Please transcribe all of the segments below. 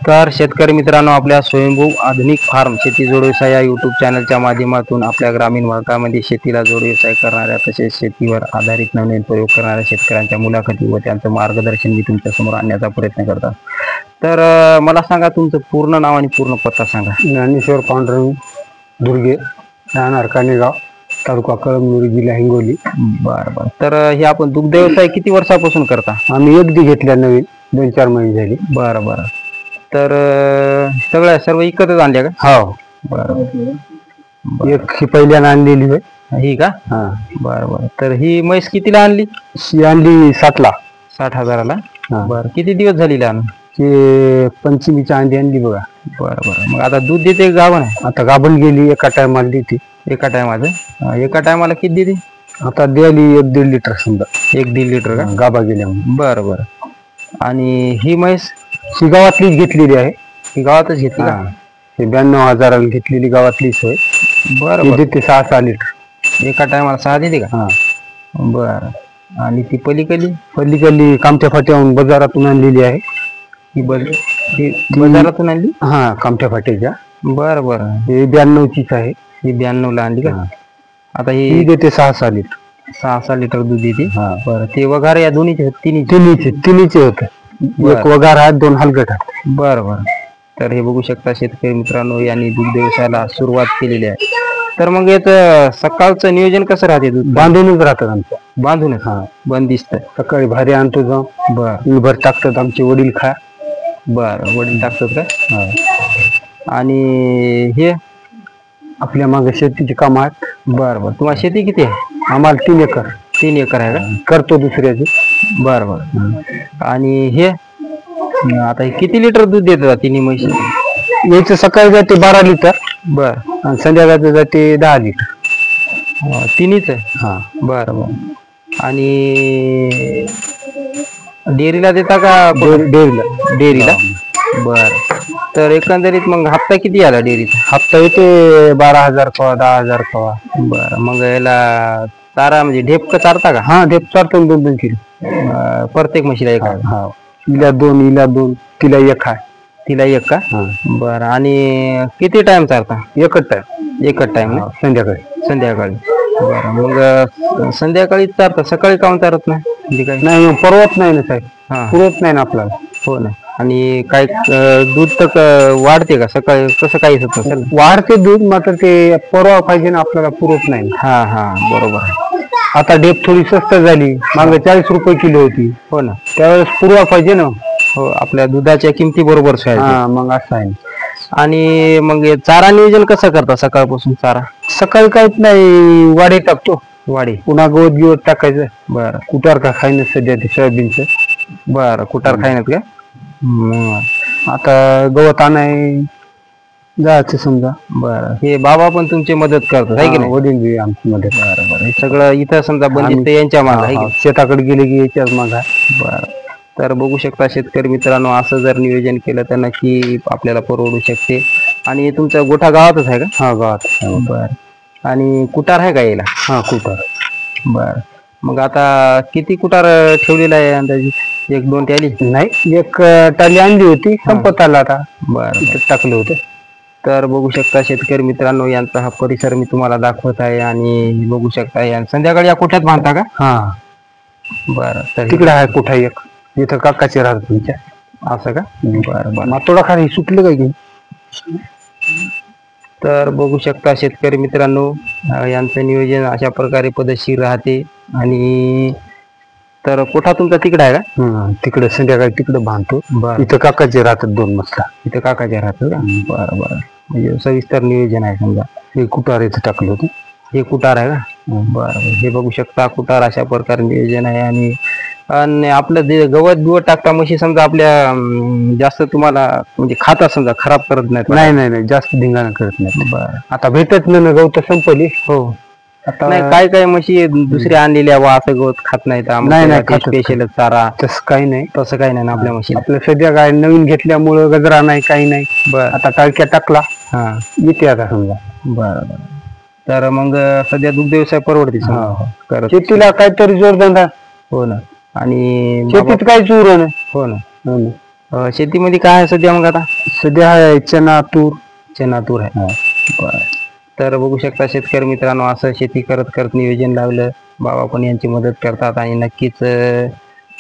नमस्कार शेतकरी मित्रांनो, आपल्या स्वयंभू आधुनिक फार्म शेती जोड व्यवसाय या यूट्यूब चॅनलच्या माध्यमातून आपल्या ग्रामीण भागामध्ये शेतीला जोड व्यवसाय करणाऱ्या तसेच शेतीवर आधारित नवीन प्रयोग करणाऱ्या शेतकऱ्यांच्या मुलाखती व त्यांचं मार्गदर्शन मी तुमच्या समोर आणण्याचा प्रयत्न करतात. तर मला सांगा, तुमचं पूर्ण नाव आणि पूर्ण पत्ता सांगा. ज्ञानेश्वर पांडुरंग दुर्गे, राहणार कानेगाव, तालुका कळमनुरी, जिल्हा हिंगोली. बरं. तर हे आपण दुग्ध व्यवसाय किती वर्षापासून करता? आम्ही एक दी घेतल्या, नवीन 2-4 महिने झाली. बरं. तर सर्व इकतच आणल्या का? हो. बरं. एक ही पहिल्यानं आणलेली होय. ही का? हा. बरं. तर ही म्हैस कितीला आणली? ही आणली 60ला. 60,000ला. हा. बरं. किती दिवस झालेले आणून? हे पंचमीच्या अंडी आणली बघा. बरं. मग आता दूध देते गाभण आहे? आता गाभण गेली, एका टायमाला देते. एका टायमाला किती देते? आता द्याली 1-1.5 लिटर समजा. 1-1.5 लिटर का? गाभा गेल्या म्हणून. बरं. आणि ही म्हैस ही गावातलीच घेतलेली आहे. ही गावातच घेतली का? हे 92,000ला घेतलेली गावातलीच होय. बरं. देते 6-6 लिटर. एका टायमाला 6 देते का? हा. बरं. आणि ती पलीकडली कामठ्या फाट्याहून बाजारातून आणलेली आहे. ही बाजारातून आणली? हा, कामठ्या फाट्याच्या. बरं. हे 92चीच आहे. ही 92ला आणली का? आता ही देते 6-6 लिटर. 6-6 लिटर दूध देते. हा. बरं. ते वगैरे या दोन्हीचे तिन्हीचे होत. एक वगार आहे, 2 हलगट आहे. बरं. तर हे बघू शकता शेतकरी मित्रांनो, यांनी दुग्ध व्यवसायाला सुरुवात केलेली आहे. तर मग याचं सकाळचं नियोजन कसं राहते? दूध बांधूनच राहतात आमचं. बांधूनच? हा. बंदिस्त. सकाळी भारी आणतो जाऊन. बरं. टाकतात आमचे वडील खा. बरं. वडील टाकतात का? हा. आणि हे आपल्या मागे शेतीचे काम आहेत. बरं. तुम्हाला शेती किती आहे? आम्हाला 3 एकर. 3 एकर आहे का? करतो दुसऱ्याचे. बरं. आणि हे आता हे किती लिटर दूध देतात तिन्ही म्हशी? याचं सकाळी जाते 12 लिटर. बरं. आणि संध्याकाळचं जाते 10 लिटर. तिन्हीच आहे? हा. बरं. आणि डेअरीला देता का? डेअरीला. बरं. तर एकंदरीत मग हप्ता किती आला डेअरीचा? हप्ता येते 12,000 कवा, 10,000 कवा. बरं. मग याला चारा म्हणजे ढेप चारता का? हा, ढेप चारतो 2-2 किलो प्रत्येक म्हशीला एक? हा. हिला 2, तिला 1 आहे. तिला 1 का? बरं. आणि किती टाइम चारता? एकच टाइम संध्याकाळी. बरं. मग संध्याकाळी चारता, सकाळी काऊन चारत नाही? म्हणजे काय? नाही, परवत नाही ना साहेब. पुरत नाही ना आपल्याला. हो ना. आणि काय दूध तर वाढते का सकाळी? कसं काही होत? वाढते दूध, मात्र ते परवा पाहिजे ना आपल्याला, पुरत नाही. हा. बरोबर. आता डेप थोडी स्वस्त झाली. मागे 40 रुपये किलो होती. हो ना. त्यावेळेस पुरवा पाहिजे ना. हो, आपल्या दुधाच्या किमती बरोबर. मग असं आहे. आणि मग चारा नियोजन कसं करता सकाळपासून? चारा सकाळी काहीच नाही, वाडे टाकतो. पुन्हा गवत टाकायचं. बरं. कुटार का खाईन सध्या ते सोयाबीनचं. बरं. कुटार खाईनात का? आता गवत आणाय जायचं समजा. बरं. हे बाबा पण तुमची मदत करतात आहे की नाही? वडील बी आमची मदत. बरं. हे सगळं इथं समजा बंदिस्त यांच्या मागे, शेताकडे गेले की याच्याच मागा. बरं. तर बघू शकता शेतकरी मित्रांनो, असं जर नियोजन केलं तर नक्की आपल्याला परवडू शकते. आणि तुमचा गोठा गावातच आहे का? हा, गावात. बरं. आणि कुटार आहे का याला? हा, कुटार. बरं. मग आता किती कुटार ठेवलेला आहे अंदाजे? 1-2 टॅली? नाही, 1 टाली आणली होती, संपत आला आता. बरं. टाकलं होतं. तर बघू शकता शेतकरी मित्रांनो, यांचा हा परिसर मी तुम्हाला दाखवत आहे. आणि बघू शकता संध्याकाळी या कोठ्यात बांधता का? हा. बरं. तर तिकडे आहे कोठा एक, इथं काकाचे राहतात तुमच्या. असं का? बरं. थोडा खाली सुटलं काय की? तर बघू शकता शेतकरी मित्रांनो, यांचं नियोजन अशा प्रकारे पद्धतशीर राहते. आणि तर कोठा तुमचा तिकडे आहे का? तिकडे संध्याकाळी तिकडे बांधतो. इथं काकाचे राहतात 2 मजला. इथं काकाचे राहतात का? बरं. म्हणजे सविस्तर नियोजन आहे समजा. हे कुटार इथं टाकलं होतं. हे कुटार आहे का? बरं. हे बघू शकता कुटार अशा प्रकारे नियोजन आहे. आणि आपलं जे गवत टाकता म्हशी समजा आपल्या जास्त तुम्हाला म्हणजे खाता समजा खराब करत नाहीत? नाही, जास्त धिंगाणा करत नाही. बरं. आता भेटत नाही ना, गवत संपली. हो. नाही, काय म्हशी दुसऱ्या आणलेल्या असं गवत खात नाहीत? नाही, स्पेशल चारा तसं काही नाही ना आपल्या म्हशी. आपल्या सध्या काय नवीन घेतल्यामुळं गजरा नाही, काही नाही. बरं. आता टाळक्या टाकला. येते आता समजा. बरं. तर मग सध्या दुग्ध व्यवसाय परवडते? शेतीला काहीतरी जोरधंदा. हो ना. आणि शेतीत काहीच उरलं नाही. हो ना. शेतीमध्ये काय आहे सध्या मग आता? सध्या आहे चना तूर. चना तूर आहे. बरं. तर बघू शकता शेतकरी मित्रांनो, असं शेती करत करत नियोजन लावलं, बाबा पण यांची मदत करतात आणि नक्कीच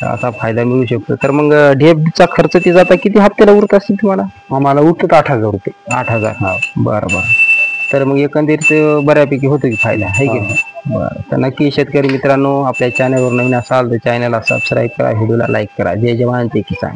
असा फायदा मिळू शकतो. तर मग ढेपचा खर्च ते जाता किती हप्त्याला उरत असतील तुम्हाला? आम्हाला उठत 8,000 रुपये. 8,000. बरं बरं. तर मग एकंदरीत बऱ्यापैकी होतो की फायदा आहे की नाही? बरं. तर नक्की शेतकरी मित्रांनो, आपल्या चॅनलवर नवीन असाल तर चॅनलला सबस्क्राईब करा, व्हिडिओला लाईक करा. जय जवान जय किसान.